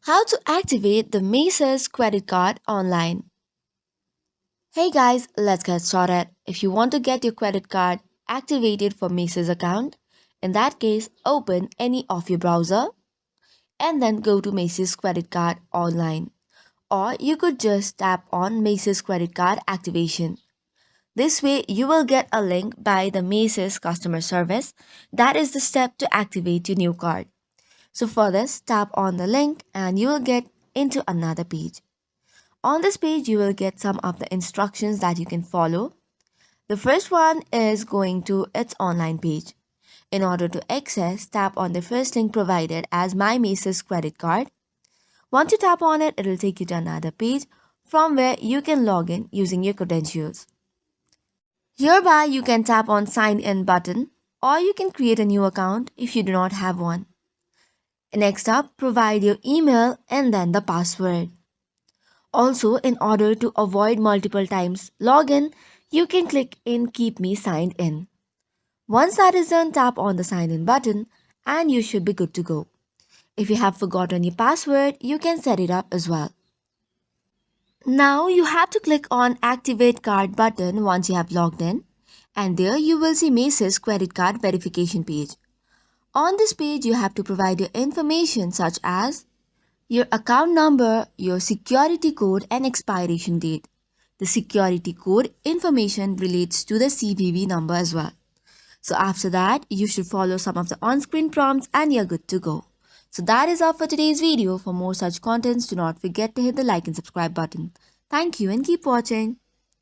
How to activate the Macy's credit card online. Hey guys, let's get started. If you want to get your credit card activated for Macy's account, in that case, open any of your browser and then go to Macy's credit card online. Or you could just tap on Macy's credit card activation. This way, you will get a link by the Macy's customer service. That is the step to activate your new card. So for this, tap on the link and you will get into another page. On this page, you will get some of the instructions that you can follow. The first one is going to its online page. In order to access, tap on the first link provided as My Macy's credit card. Once you tap on it, it will take you to another page from where you can log in using your credentials. Hereby, you can tap on Sign In button or you can create a new account if you do not have one. Next up, provide your email and then the password. Also, in order to avoid multiple times login, you can click in Keep Me Signed In. Once that is done, tap on the Sign In button and you should be good to go. If you have forgotten your password, you can set it up as well. Now you have to click on Activate Card button once you have logged in, and there you will see Macy's credit card verification page. On this page, you have to provide your information such as your account number, your security code, and expiration date. The security code information relates to the CVV number as well. So after that, you should follow some of the on-screen prompts and you're good to go. So that is all for today's video. For more such contents, do not forget to hit the like and subscribe button. Thank you and keep watching.